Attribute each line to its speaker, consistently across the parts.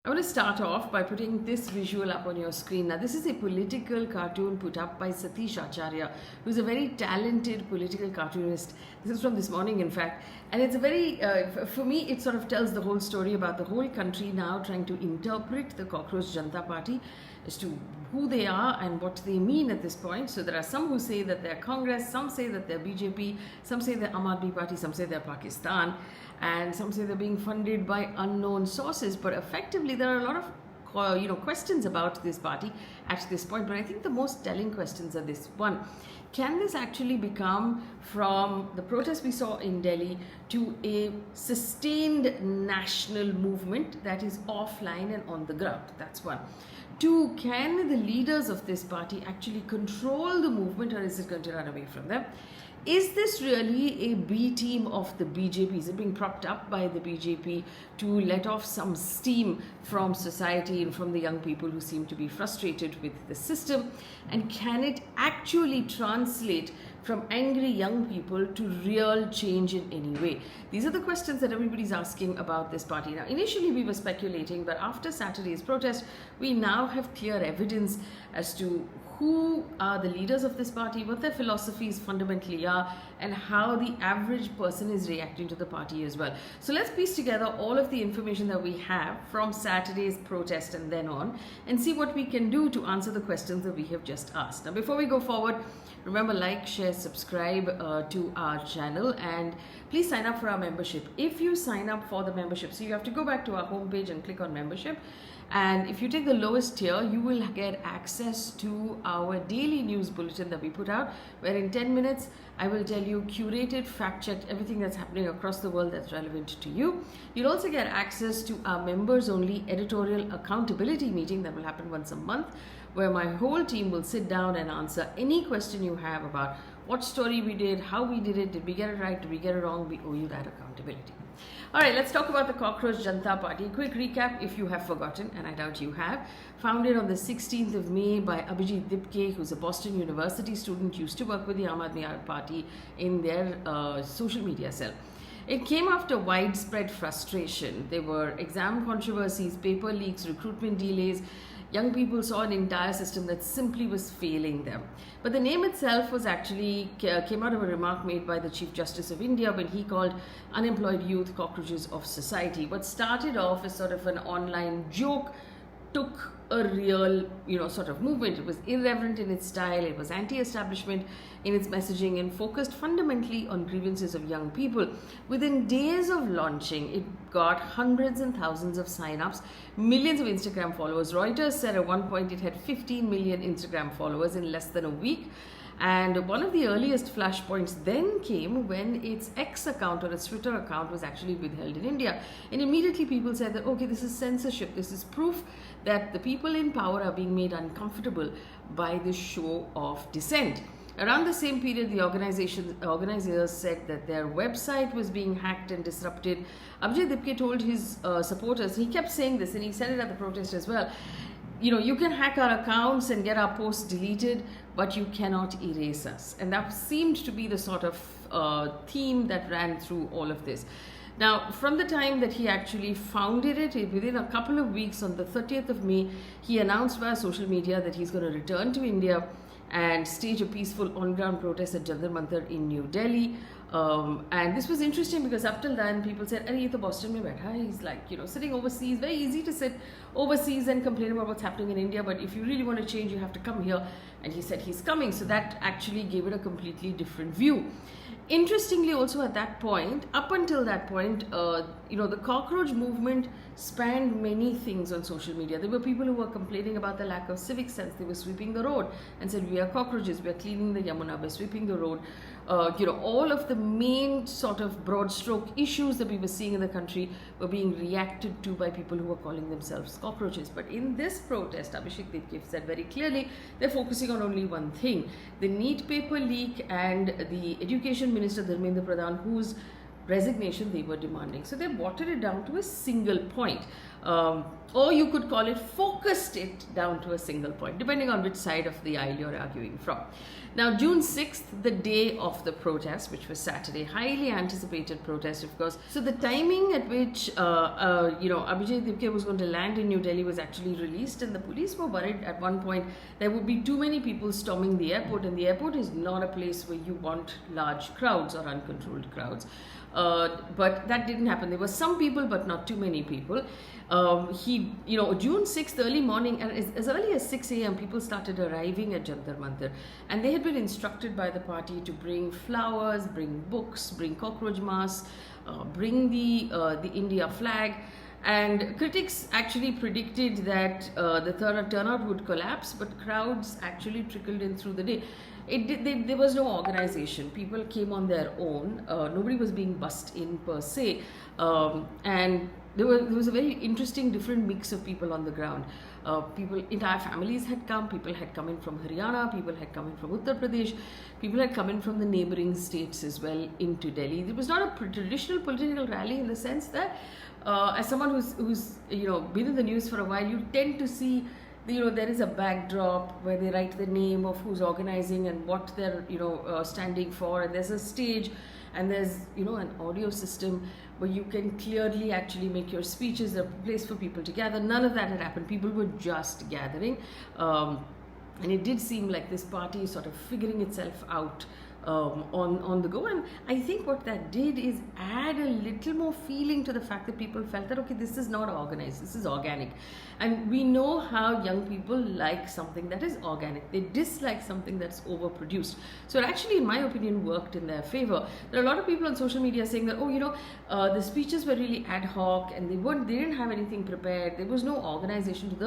Speaker 1: I want to start off by putting this visual up on your screen. Now, this is a political cartoon put up by Satish Acharya, who's a very talented political cartoonist. This is from this morning, in fact. And it's a very, for me, it sort of tells the whole story about the whole country now trying to interpret the Cockroach Janata Party as to who they are and what they mean at this point. So there are some who say that they're Congress, some say that they're BJP, some say they're Aam Aadmi Party, some say they're Pakistan, and some say they're being funded by unknown sources. But effectively, there are a lot of questions about this party at this point. But I think the most telling questions are this one: can this actually become, from the protest we saw in Delhi, to a sustained national movement that is offline and on the ground? That's one. Two, can the leaders of this party actually control the movement, or is it going to run away from them? Is this really a B team of the BJP? Is it being propped up by the BJP to let off some steam from society and from the young people who seem to be frustrated with the system? And can it actually translate from angry young people to real change in any way? These are the questions that everybody's asking about this party. Now, initially we were speculating, but after Saturday's protest, we now have clear evidence as to who are the leaders of this party, what their philosophies fundamentally are, and how the average person is reacting to the party as well. So let's piece together all of the information that we have from Saturday's protest and then on, and see what we can do to answer the questions that we have just asked. Now, before we go forward, remember, like, share, subscribe to our channel, and please sign up for our membership. If you sign up for the membership, so you have to go back to our homepage and click on membership. And if you take the lowest tier, you will get access to our daily news bulletin that we put out, where in 10 minutes, I will tell you curated, fact-checked everything that's happening across the world that's relevant to you. You'll also get access to our members-only editorial accountability meeting that will happen once a month, where my whole team will sit down and answer any question you have about what story we did, how we did we get it right, did we get it wrong? We owe you that accountability. All right, let's talk about the Cockroach Janata Party. Quick recap if you have forgotten, and I doubt you have. Founded on the 16th of May by Abhijit Dipke, who's a Boston University student, used to work with the Aam Aadmi Party in their social media cell. It came after widespread frustration. There were exam controversies, paper leaks, recruitment delays. Young people saw an entire system that simply was failing them. But the name itself was actually came out of a remark made by the Chief Justice of India when he called unemployed youth cockroaches of society. What started off as sort of an online joke took a real, sort of movement. It was irreverent in its style, it was anti-establishment in its messaging, and focused fundamentally on grievances of young people. Within days of launching, it got hundreds and thousands of sign-ups, millions of Instagram followers. Reuters said at one point it had 15 million Instagram followers in less than a week. And one of the earliest flashpoints then came when its X account, or its Twitter account, was actually withheld in India. And immediately people said that, okay, this is censorship. This is proof that the people in power are being made uncomfortable by this show of dissent. Around the same period, the organizers said that their website was being hacked and disrupted. Abhijit Dipke told his supporters, he kept saying this, and he said it at the protest as well, you can hack our accounts and get our posts deleted, but you cannot erase us. And that seemed to be the sort of theme that ran through all of this. Now, from the time that he actually founded it, within a couple of weeks, on the 30th of May, he announced via social media that he's going to return to India and stage a peaceful on-ground protest at Jantar Mantar in New Delhi. And this was interesting because up till then, people said, "Arey, ye to Boston mein baitha hai." He's like, sitting overseas. Very easy to sit overseas and complain about what's happening in India, but if you really want to change, you have to come here. And he said he's coming. So that actually gave it a completely different view. Interestingly, also at that point, up until that point, the cockroach movement spanned many things on social media. There were people who were complaining about the lack of civic sense. They were sweeping the road and said, "We are cockroaches, we are cleaning the Yamuna by sweeping the road." All of the main sort of broad stroke issues that we were seeing in the country were being reacted to by people who were calling themselves cockroaches. But in this protest, Abhishek Dipke said very clearly, they're focusing on only one thing: the NEET paper leak, and the Education Minister Dharmendra Pradhan, whose resignation they were demanding. So they watered it down to a single point. Or you could call it focused it down to a single point, depending on which side of the aisle you're arguing from. Now, June 6th, the day of the protest, which was Saturday, highly anticipated protest, of course. So the timing at which, Abhijit Dipke was going to land in New Delhi was actually released, and the police were worried at one point there would be too many people storming the airport, and the airport is not a place where you want large crowds or uncontrolled crowds. But that didn't happen. There were some people, but not too many people. June 6th, early morning, and as early as 6 a.m., people started arriving at Jantar Mantar, and they had been instructed by the party to bring flowers, bring books, bring cockroach masks, bring the India flag. And critics actually predicted that the turnout would collapse, but crowds actually trickled in through the day. There was no organization. People came on their own. Nobody was being bussed in per se. And there was a very interesting, different mix of people on the ground. Entire families had come. People had come in from Haryana. People had come in from Uttar Pradesh. People had come in from the neighboring states as well into Delhi. It was not a traditional political rally in the sense that, as someone who's been in the news for a while, you tend to see there is a backdrop where they write the name of who's organizing and what they're standing for, and there's a stage, and there's an audio system where you can clearly actually make your speeches. There's a place for people to gather. None of that had happened. People were just gathering, and it did seem like this party is sort of figuring itself out on the go. And I think what that did is add a little more feeling to the fact that people felt that, okay, this is not organized, this is organic. And we know how young people like something that is organic. They dislike something that's overproduced. So it actually, in my opinion, worked in their favor. There are a lot of people on social media saying that, the speeches were really ad hoc, and they didn't have anything prepared. There was no organization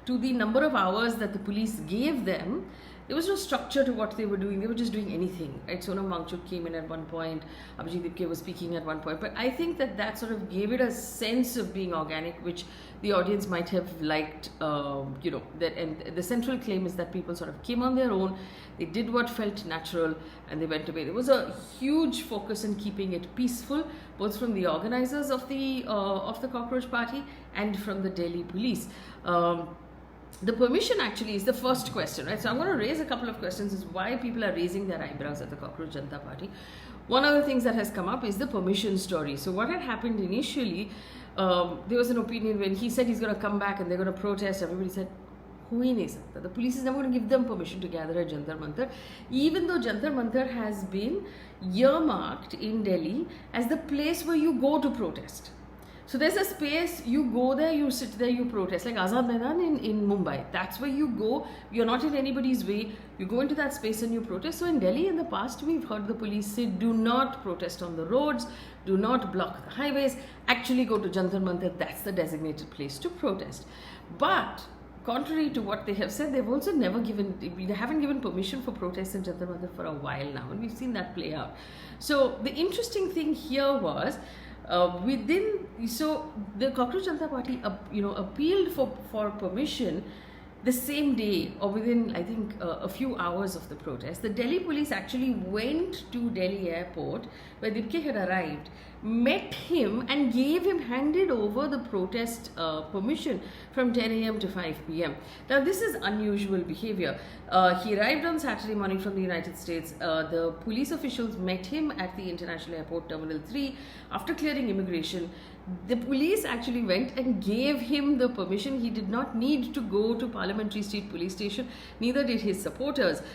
Speaker 1: to the number of hours that the police gave them. There was no structure to what they were doing. They were just doing anything. Right? Sonam Wangchuk came in at one point. Abhijit Dipke was speaking at one point. But I think that sort of gave it a sense of being organic, which the audience might have liked. And the central claim is that people sort of came on their own. They did what felt natural, and they went away. There was a huge focus on keeping it peaceful, both from the organizers of the Cockroach Party and from the Delhi police. The permission actually is the first question, right? So I'm going to raise a couple of questions is why people are raising their eyebrows at the Cockroach Janata Party. One of the things that has come up is the permission story. So what had happened initially, there was an opinion when he said he's going to come back and they're going to protest. Everybody said, the police is never going to give them permission to gather at Jantar Mantar, even though Jantar Mantar has been earmarked in Delhi as the place where you go to protest. So there's a space, you go there, you sit there, you protest, like Azad Maidan in Mumbai. That's where you go. You're not in anybody's way. You go into that space and you protest. So in Delhi in the past, we've heard the police say, do not protest on the roads, do not block the highways, actually go to Jantar Mantar. That's the designated place to protest. But contrary to what they have said, they've also they haven't given permission for protests in Jantar Mantar for a while now, and we've seen that play out. So the interesting thing here was, the Cockroach Janata Party, appealed for permission the same day or within, I think, a few hours of the protest. The Delhi police actually went to Delhi airport where Dipke had arrived, met him and handed over the protest permission from 10 a.m. to 5 p.m. Now, this is unusual behavior. He arrived on Saturday morning from the United States. The police officials met him at the International Airport Terminal 3 after clearing immigration. The police actually went and gave him the permission. He did not need to go to Parliamentary Street Police Station. Neither did his supporters. He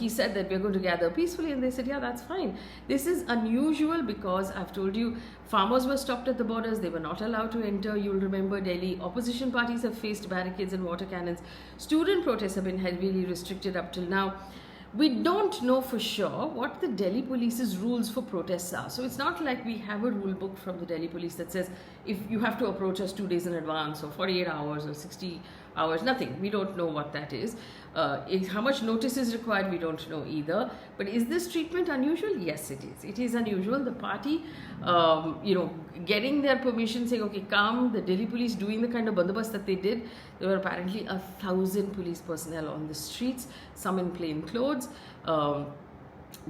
Speaker 1: said that we're going to gather peacefully, and they said, yeah, that's fine. This is unusual because I've told you, farmers were stopped at the borders. They were not allowed to enter. You'll remember Delhi. Opposition parties have faced barricades and water cannons. Student protests have been heavily restricted up till now. We don't know for sure what the Delhi police's rules for protests are. So it's not like we have a rule book from the Delhi police that says if you have to approach us 2 days in advance or 48 hours or 60 hours, nothing. We don't know what that is. How much notice is required, we don't know either. But is this treatment unusual? Yes, it is. It is unusual. The party, getting their permission, saying, okay, come, the Delhi police doing the kind of bandobast that they did. There were apparently 1,000 police personnel on the streets, some in plain clothes.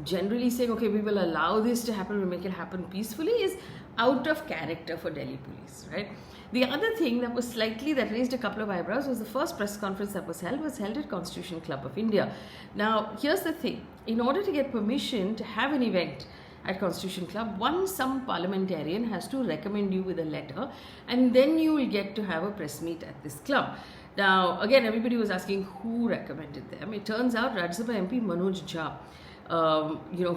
Speaker 1: generally saying, okay, we will allow this to happen, we'll make it happen peacefully, is out of character for Delhi police, right? The other thing that was slightly, that raised a couple of eyebrows, was the first press conference that was held at Constitution Club of India. Now, here's the thing. In order to get permission to have an event at Constitution Club, some parliamentarian has to recommend you with a letter, and then you will get to have a press meet at this club. Now, again, everybody was asking who recommended them. It turns out Rajya Sabha MP Manoj Jha,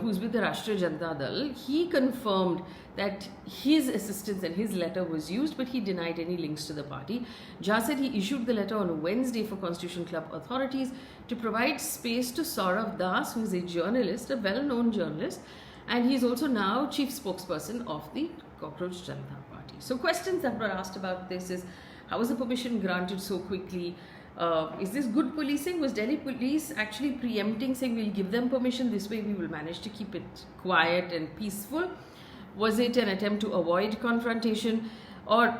Speaker 1: who's with the Rashtriya Janata Dal, he confirmed that his assistance and his letter was used, but he denied any links to the party. Jha said he issued the letter on Wednesday for Constitution Club authorities to provide space to Saurav Das, who is a journalist, a well-known journalist, and he's also now chief spokesperson of the Cockroach Janata Party. So questions that were asked about this is, how was the permission granted so quickly? Is this good policing? Was Delhi police actually preempting, saying we'll give them permission, this way we will manage to keep it quiet and peaceful? Was it an attempt to avoid confrontation? Or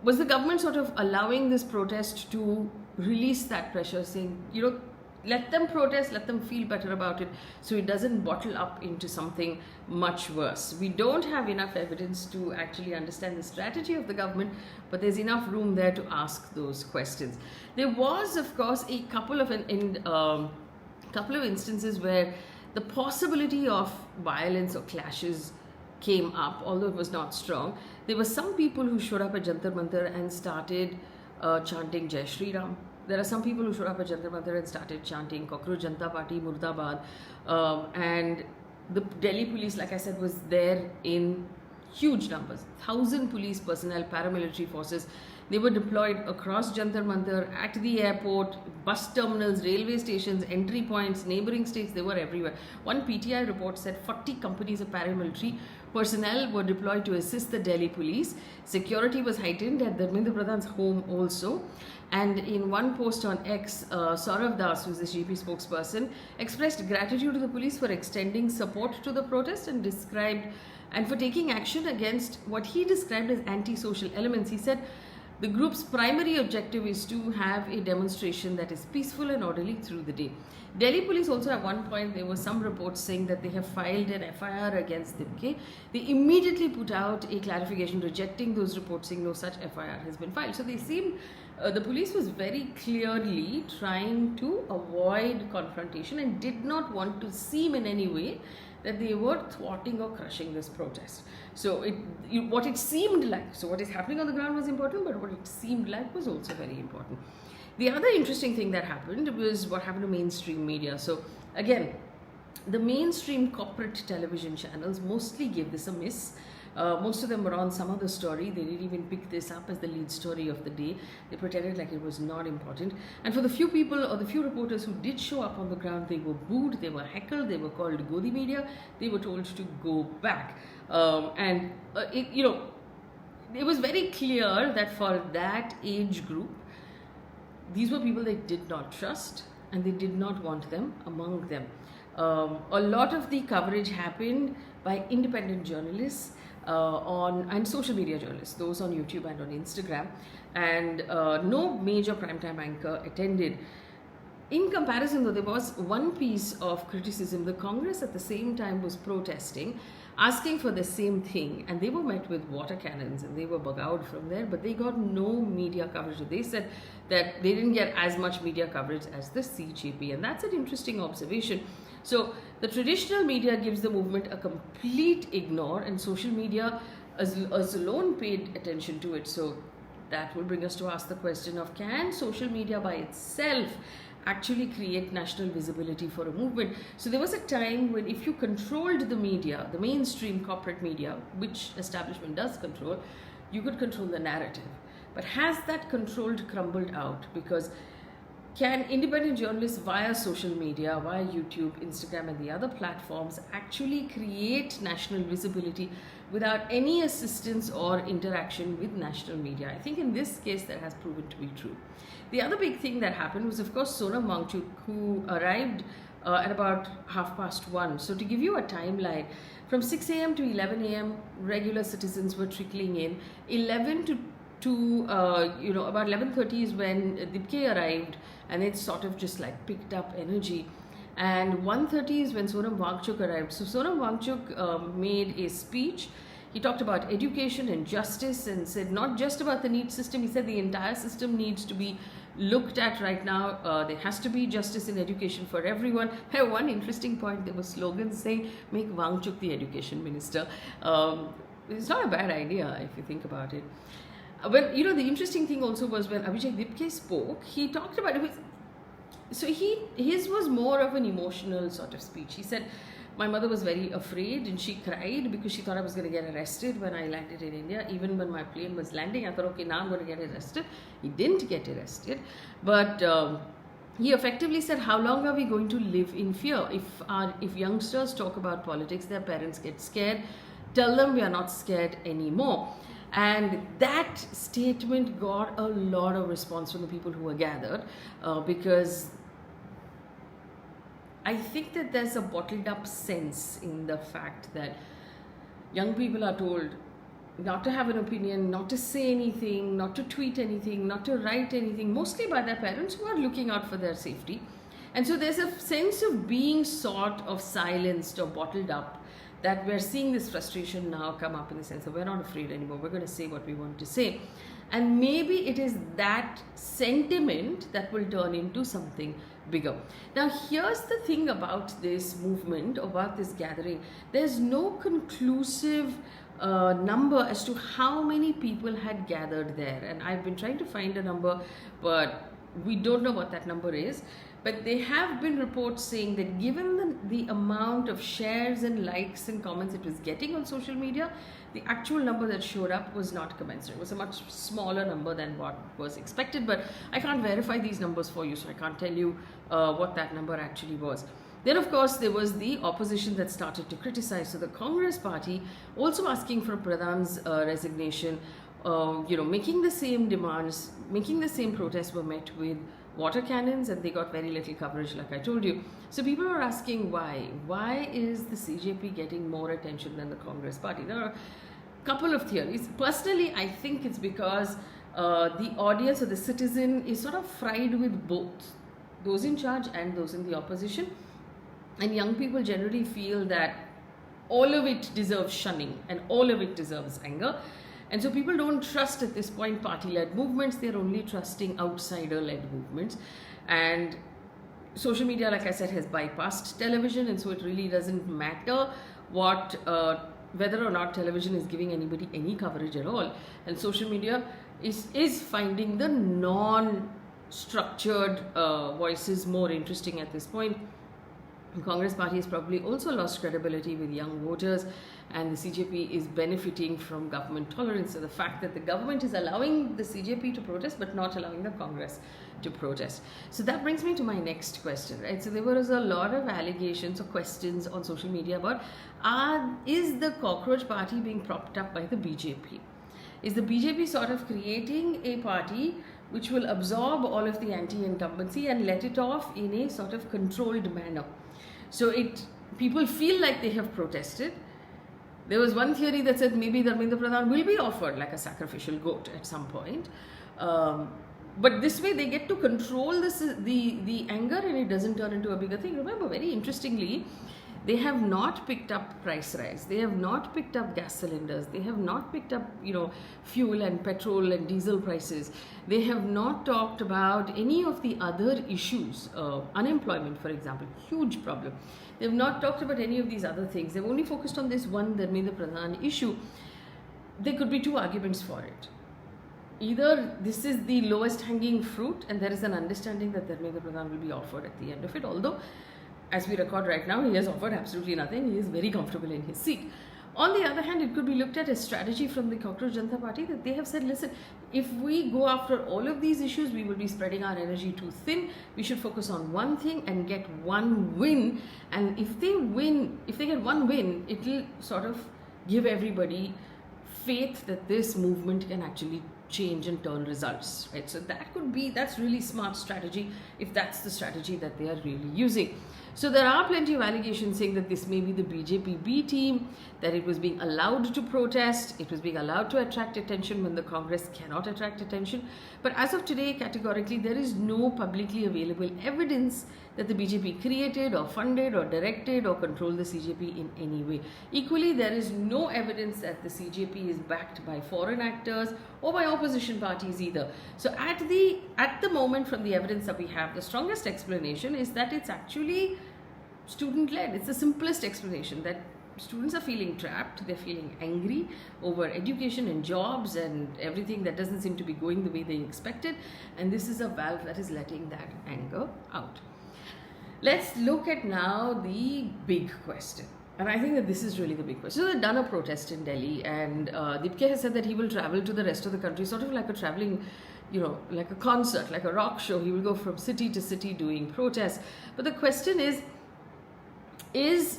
Speaker 1: was the government sort of allowing this protest to release that pressure, saying, let them protest, let them feel better about it, so it doesn't bottle up into something much worse? We don't have enough evidence to actually understand the strategy of the government, but there's enough room there to ask those questions. There was, of course, a couple of instances where the possibility of violence or clashes came up, although it was not strong. There were some people who showed up at Jantar Mantar and started chanting Jai Shri Ram. There are some people who showed up at Jantar Mantar and started chanting Cockroach Janata Party, Murdabad. And the Delhi police, like I said, was there in huge numbers. 1,000 police personnel, paramilitary forces. They were deployed across Jantar Mantar, at the airport, bus terminals, railway stations, entry points, neighboring states. They were everywhere. One PTI report said 40 companies of paramilitary personnel were deployed to assist the Delhi police. Security was heightened at Dharmendra Pradhan's home also. And in one post on X, Saurav Das, who's the GP spokesperson, expressed gratitude to the police for extending support to the protest and for taking action against what he described as anti-social elements. He said the group's primary objective is to have a demonstration that is peaceful and orderly through the day. Delhi police also, at one point, there were some reports saying that they have filed an FIR against Dibke. They immediately put out a clarification rejecting those reports, saying no such FIR has been filed. So they seemed, the police was very clearly trying to avoid confrontation and did not want to seem in any way that they were thwarting or crushing this protest. So what it seemed like, so what is happening on the ground was important, but what it seemed like was also very important. The other interesting thing that happened was what happened to mainstream media. So again, the mainstream corporate television channels mostly gave this a miss. Most of them were on some other story. They didn't even pick this up as the lead story of the day. They pretended like it was not important. And for the few people or the few reporters who did show up on the ground, they were booed, they were heckled, they were called Godi media, they were told to go back. It was very clear that for that age group, these were people they did not trust and they did not want them among them. A lot of the coverage happened by independent journalists and social media journalists, those on YouTube and on Instagram, and no major primetime anchor attended. In comparison, though, there was one piece of criticism. The Congress at the same time was protesting, asking for the same thing, and they were met with water cannons and they were bug out from there, but they got no media coverage. They said that they didn't get as much media coverage as the CJP, and that's an interesting observation. So the traditional media gives the movement a complete ignore, and social media as alone paid attention to it. So that will bring us to ask the question of, can social media by itself actually create national visibility for a movement? So there was a time when if you controlled the media, the mainstream corporate media, which establishment does control, you could control the narrative. But has that control crumbled out? Because can independent journalists via social media, via YouTube, Instagram and the other platforms actually create national visibility without any assistance or interaction with national media? I think in this case that has proven to be true. The other big thing that happened was, of course, Sonam Wangchuk, who arrived at about 1:30. So to give you a timeline, from 6 a.m. to 11 a.m. regular citizens were trickling in. 11 to about 11:30 is when Dibke arrived, and it sort of just like picked up energy. And 1:30 is when Sonam Wangchuk arrived. So Sonam Wangchuk made a speech. He talked about education and justice and said not just about the NEET system. He said the entire system needs to be looked at right now. There has to be justice in education for everyone. One interesting point, there were slogans saying, make Wangchuk the education minister. It's not a bad idea if you think about it. But you know, the interesting thing also was when Abhishek Dipke spoke, he talked about it. His was more of an emotional sort of speech. He said, my mother was very afraid and she cried because she thought I was going to get arrested when I landed in India. Even when my plane was landing, I thought, okay, now I'm going to get arrested. He didn't get arrested. But he effectively said, how long are we going to live in fear? If youngsters talk about politics, their parents get scared. Tell them we are not scared anymore. And that statement got a lot of response from the people who were gathered because I think that there's a bottled up sense in the fact that young people are told not to have an opinion, not to say anything, not to tweet anything, not to write anything, mostly by their parents who are looking out for their safety. And so there's a sense of being sort of silenced or bottled up, that we're seeing this frustration now come up in the sense that we're not afraid anymore. We're going to say what we want to say. And maybe it is that sentiment that will turn into something bigger. Now, here's the thing about this movement, about this gathering. There's no conclusive number as to how many people had gathered there. And I've been trying to find a number, but we don't know what that number is. But there have been reports saying that given the amount of shares and likes and comments it was getting on social media, the actual number that showed up was not commensurate. It was a much smaller number than what was expected, but I can't verify these numbers for you, so I can't tell you what that number actually was. Then, of course, there was the opposition that started to criticize. So the Congress party also asking for Pradhan's resignation, making the same demands, making the same protests were met with water cannons, and they got very little coverage, like I told you. So people are asking why. Why is the CJP getting more attention than the Congress party? There are a couple of theories. Personally, I think it's because the audience or the citizen is sort of fried with both those in charge and those in the opposition. And young people generally feel that all of it deserves shunning and all of it deserves anger. And so people don't trust at this point party-led movements. They're only trusting outsider-led movements. And social media, like I said, has bypassed television. And so it really doesn't matter whether or not television is giving anybody any coverage at all. And social media is finding the non-structured voices more interesting at this point. The Congress party has probably also lost credibility with young voters, and the CJP is benefiting from government tolerance. So the fact that the government is allowing the CJP to protest but not allowing the Congress to protest. So that brings me to my next question, right? So there was a lot of allegations or questions on social media about is the cockroach party being propped up by the BJP? Is the BJP sort of creating a party which will absorb all of the anti-incumbency and let it off in a sort of controlled manner? So people feel like they have protested. There was one theory that said maybe Dharmendra Pradhan will be offered like a sacrificial goat at some point. But this way they get to control the anger, and it doesn't turn into a bigger thing. Remember, very interestingly, they have not picked up price rise. They have not picked up gas cylinders. They have not picked up, fuel and petrol and diesel prices. They have not talked about any of the other issues. Unemployment, for example, huge problem. They have not talked about any of these other things. They've only focused on this one Dharmendra Pradhan issue. There could be two arguments for it. Either this is the lowest hanging fruit and there is an understanding that Dharmendra Pradhan will be offered at the end of it, although as we record right now, he has offered absolutely nothing. He is very comfortable in his seat. On the other hand, it could be looked at as strategy from the Cockroach Janata Party that they have said, listen, if we go after all of these issues, we will be spreading our energy too thin. We should focus on one thing and get one win. And if they get one win, it will sort of give everybody faith that this movement can actually change and turn results, right? So that's really smart strategy if that's the strategy that they are really using. So there are plenty of allegations saying that this may be the BJP B team, that it was being allowed to protest, it was being allowed to attract attention when the Congress cannot attract attention. But as of today, categorically, there is no publicly available evidence that the BJP created or funded or directed or controlled the CJP in any way. Equally, there is no evidence that the CJP is backed by foreign actors or by opposition parties either. So at the moment, from the evidence that we have, the strongest explanation is that it's actually student-led. It's the simplest explanation, that students are feeling trapped, they're feeling angry over education and jobs and everything that doesn't seem to be going the way they expected, and this is a valve that is letting that anger out. Let's look at now the big question. And I think that this is really the big question. So they've done a protest in Delhi, and Dipke has said that he will travel to the rest of the country, sort of like a traveling, like a concert, like a rock show. He will go from city to city doing protests. But the question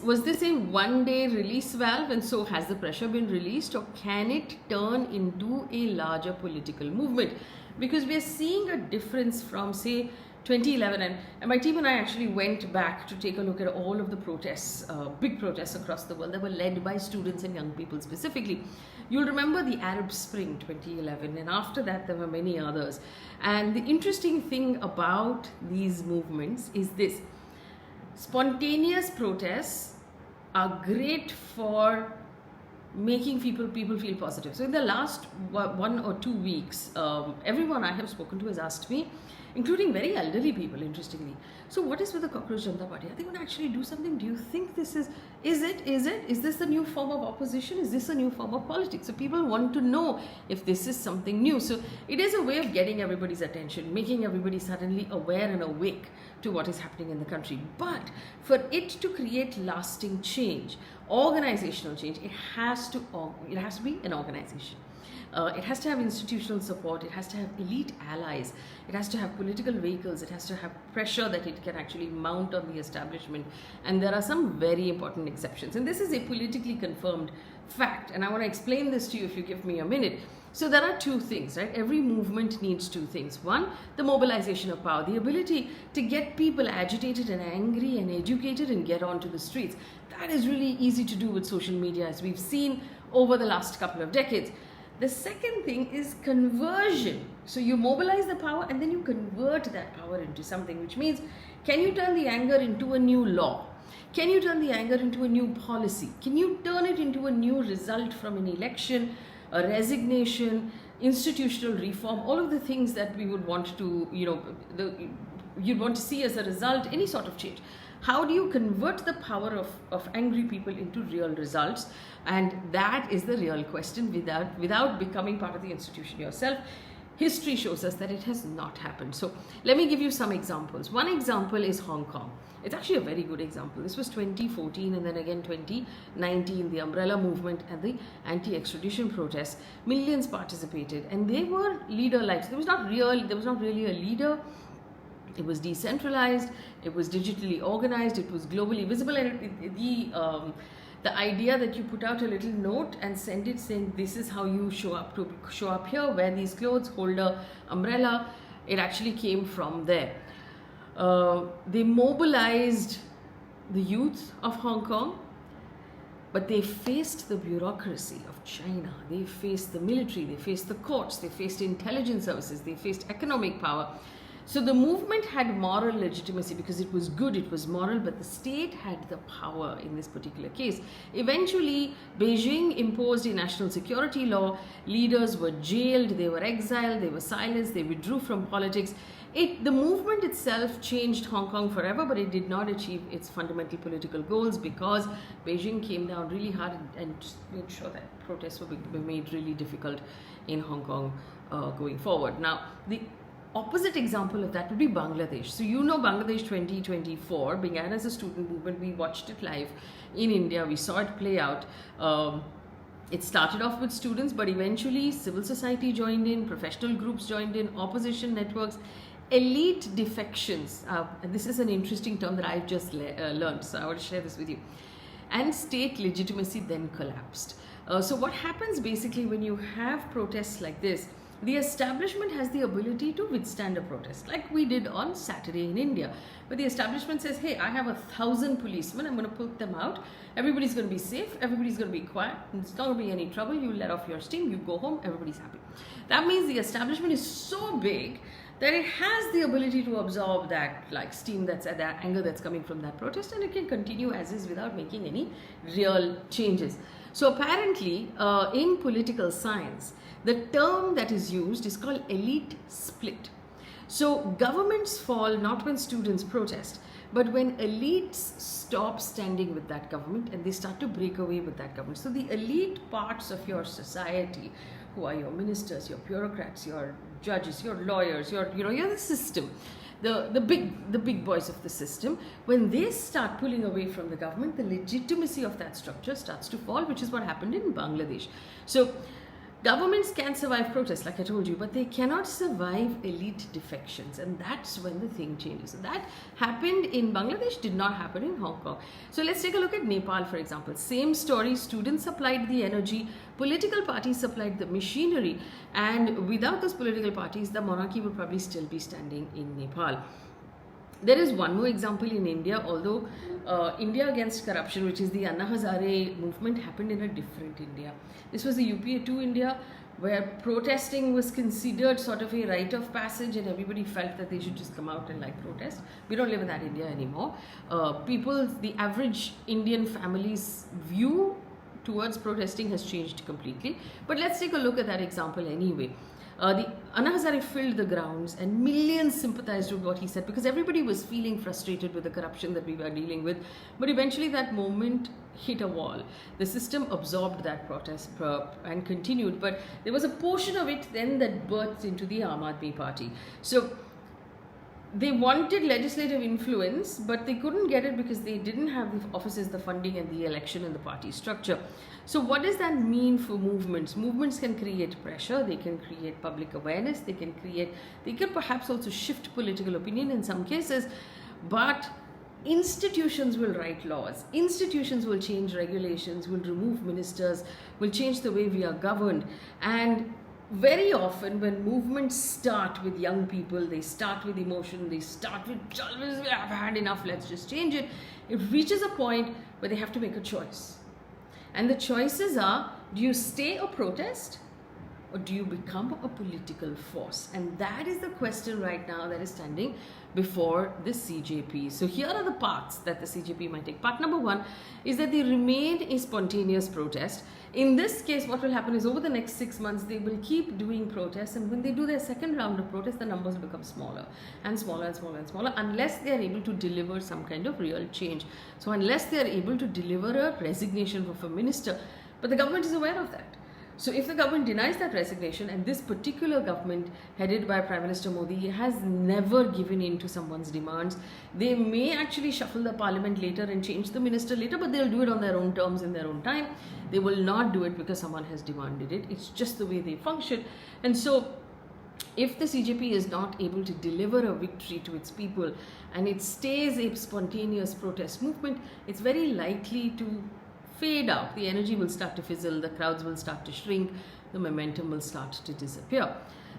Speaker 1: was this a one-day release valve, and so has the pressure been released, or can it turn into a larger political movement? Because we are seeing a difference from, say, 2011, and my team and I actually went back to take a look at all of the protests, big protests across the world that were led by students and young people specifically. You'll remember the Arab Spring 2011, and after that there were many others. And the interesting thing about these movements is this: spontaneous protests are great for making people feel positive. So in the last 1 or 2 weeks, everyone I have spoken to has asked me, including very elderly people, interestingly, so what is with the Cockroach Janata Party? Are they going to actually do something? Do you think this is this a new form of opposition? Is this a new form of politics? So people want to know if this is something new. So it is a way of getting everybody's attention, making everybody suddenly aware and awake to what is happening in the country. But for it to create lasting change, organizational change, it has to be an organization. It has to have institutional support, it has to have elite allies, it has to have political vehicles, it has to have pressure that it can actually mount on the establishment. And there are some very important exceptions. And this is a politically confirmed fact. And I want to explain this to you if you give me a minute. So there are two things, right? Every movement needs two things. One, the mobilization of power, the ability to get people agitated and angry and educated and get onto the streets. That is really easy to do with social media, as we've seen over the last couple of decades. The second thing is conversion. So you mobilize the power and then you convert that power into something, which means, can you turn the anger into a new law? Can you turn the anger into a new policy? Can you turn it into a new result from an election, a resignation, institutional reform, all of the things that we would want to, you'd want to see as a result, any sort of change? How do you convert the power of angry people into real results? And that is the real question without becoming part of the institution yourself. History shows us that it has not happened. So let me give you some examples. One example is Hong Kong. It's actually a very good example. This was 2014 and then again 2019, the umbrella movement and the anti-extradition protests. Millions participated and they were leader-led. There was not really a leader. It was decentralized, it was digitally organized, it was globally visible, and the idea that you put out a little note and send it saying this is how you show up here, wear these clothes, hold a umbrella, it actually came from there. They mobilized the youth of Hong Kong, but they faced the bureaucracy of China, they faced the military, they faced the courts, they faced intelligence services, they faced economic power. So the movement had moral legitimacy because it was good, it was moral, but the state had the power in this particular case. Eventually, Beijing imposed a national security law. Leaders were jailed, they were exiled, they were silenced, they withdrew from politics. The movement itself changed Hong Kong forever, but it did not achieve its fundamental political goals because Beijing came down really hard and just made sure that protests were made really difficult in Hong Kong going forward. Now, the opposite example of that would be Bangladesh. So Bangladesh 2024 began as a student movement. We watched it live in India. We saw it play out. It started off with students, but eventually civil society joined in, professional groups joined in, opposition networks, elite defections. And this is an interesting term that I've just learned, so I want to share this with you. And state legitimacy then collapsed. So what happens basically when you have protests like this? the establishment has the ability to withstand a protest, like we did on Saturday in India, where the establishment says, hey, I have 1,000 policemen, I'm going to put them out, everybody's going to be safe, everybody's going to be quiet, it's not going to be any trouble, you let off your steam, you go home, everybody's happy. That means the establishment is so big that it has the ability to absorb that like steam, that's at that anger that's coming from that protest, and it can continue as is without making any real changes. So apparently in political science, the term that is used is called elite split. So governments fall not when students protest, but when elites stop standing with that government and they start to break away with that government. So the elite parts of your society, who are your ministers, your bureaucrats, your judges, your lawyers, you're the system, the big boys of the system, when they start pulling away from the government, the legitimacy of that structure starts to fall, which is what happened in Bangladesh. So governments can survive protests, like I told you, but they cannot survive elite defections, and that's when the thing changes. So that happened in Bangladesh, did not happen in Hong Kong. So let's take a look at Nepal, for example. Same story, students supplied the energy, political parties supplied the machinery, and without those political parties, the monarchy would probably still be standing in Nepal. There is one more example in India, although India Against Corruption, which is the Anna Hazare movement, happened in a different India. This was the UPA 2 India, where protesting was considered sort of a rite of passage and everybody felt that they should just come out and like protest. We don't live in that India anymore. The average Indian family's view towards protesting has changed completely. But let's take a look at that example anyway. The Anna Hazare filled the grounds and millions sympathized with what he said because everybody was feeling frustrated with the corruption that we were dealing with. But eventually that moment hit a wall. The system absorbed that protest and continued, but there was a portion of it then that birthed into the Aam Aadmi Party. So they wanted legislative influence, but they couldn't get it because they didn't have the offices, the funding, and the election and the party structure. So what does that mean for movements? Movements can create pressure, they can create public awareness, they can perhaps also shift political opinion in some cases, but institutions will write laws, institutions will change regulations, will remove ministers, will change the way we are governed. And very often when movements start with young people, they start with emotion, they start with, I've had enough, let's just change it. It reaches a point where they have to make a choice. And the choices are, do you stay or protest, or do you become a political force? And that is the question right now that is standing before the CJP. So here are the paths that the CJP might take. Path number one is that they remain a spontaneous protest. In this case, what will happen is over the next 6 months, they will keep doing protests, and when they do their second round of protests, the numbers will become smaller and smaller and smaller and smaller, unless they are able to deliver some kind of real change. So unless they are able to deliver a resignation of a minister, but the government is aware of that. So if the government denies that resignation, and this particular government headed by Prime Minister Modi has never given in to someone's demands, they may actually shuffle the parliament later and change the minister later, but they'll do it on their own terms in their own time. They will not do it because someone has demanded it. It's just the way they function. And so if the CJP is not able to deliver a victory to its people and it stays a spontaneous protest movement, it's very likely to fade out. The energy will start to fizzle, the crowds will start to shrink, the momentum will start to disappear.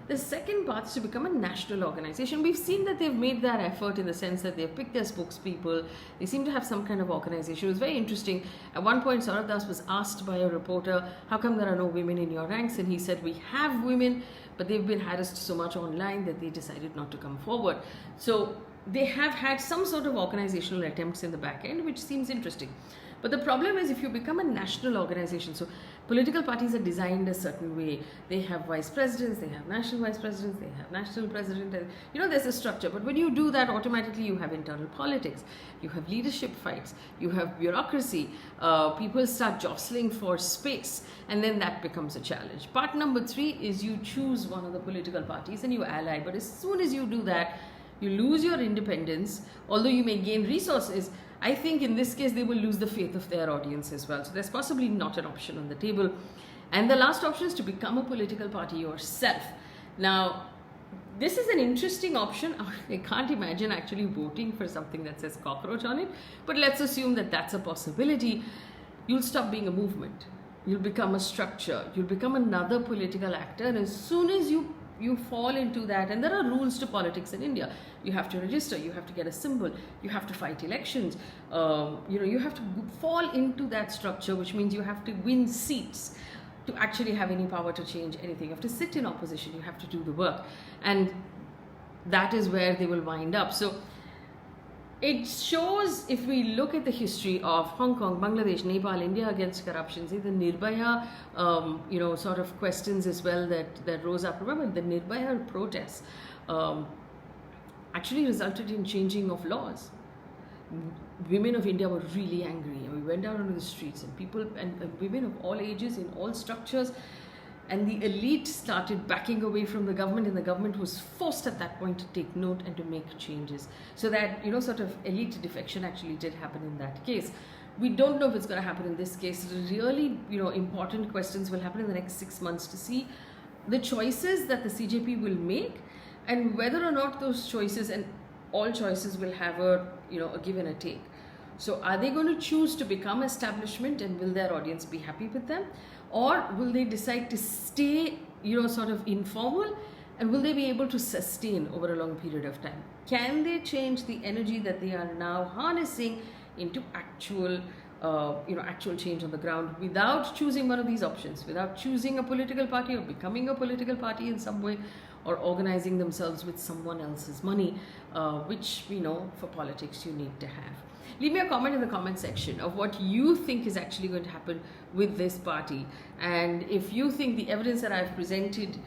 Speaker 1: The second path is to become a national organization. We've seen that they've made that effort in the sense that they've picked their spokespeople. They seem to have some kind of organization. It was very interesting. At one point, Saurabh Das was asked by a reporter, how come there are no women in your ranks? And he said, we have women, but they've been harassed so much online that they decided not to come forward. So they have had some sort of organizational attempts in the back end, which seems interesting. But the problem is if you become a national organization, so political parties are designed a certain way. They have vice presidents, they have national vice presidents, they have national president, and there's a structure. But when you do that, automatically you have internal politics, you have leadership fights, you have bureaucracy, people start jostling for space, and then that becomes a challenge. Part number 3 is you choose one of the political parties and you ally. But as soon as you do that, you lose your independence, although you may gain resources. I think in this case, they will lose the faith of their audience as well. So there's possibly not an option on the table. And the last option is to become a political party yourself. Now, this is an interesting option. I can't imagine actually voting for something that says cockroach on it. But let's assume that that's a possibility. You'll stop being a movement. you'll become a structure, you'll become another political actor, and as soon as you fall into that, and there are rules to politics in India. You have to register, you have to get a symbol, you have to fight elections, you have to fall into that structure, which means you have to win seats to actually have any power to change anything. You have to sit in opposition, you have to do the work, and that is where they will wind up. So it shows, if we look at the history of Hong Kong, Bangladesh, Nepal, India against corruption, see the Nirbhaya, sort of questions as well that rose up. Remember, the Nirbhaya protests actually resulted in changing of laws. Women of India were really angry, and we went out onto the streets, and people and women of all ages in all structures, and the elite started backing away from the government, and the government was forced at that point to take note and to make changes. So that, sort of elite defection actually did happen in that case. We don't know if it's going to happen in this case. Really, important questions will happen in the next 6 months to see the choices that the CJP will make, and whether or not those choices, and all choices will have a give and a take. So are they going to choose to become establishment, and will their audience be happy with them? Or will they decide to stay, sort of informal, and will they be able to sustain over a long period of time? Can they change the energy that they are now harnessing into actual change on the ground without choosing one of these options, without choosing a political party or becoming a political party in some way, or organizing themselves with someone else's money, which we know for politics you need to have. Leave me a comment in the comment section of what you think is actually going to happen with this party. And if you think the evidence that I've presented,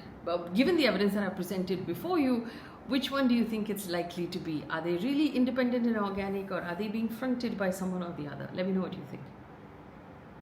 Speaker 1: given the evidence that I've presented before you, which one do you think it's likely to be? Are they really independent and organic, or are they being fronted by someone or the other? Let me know what you think.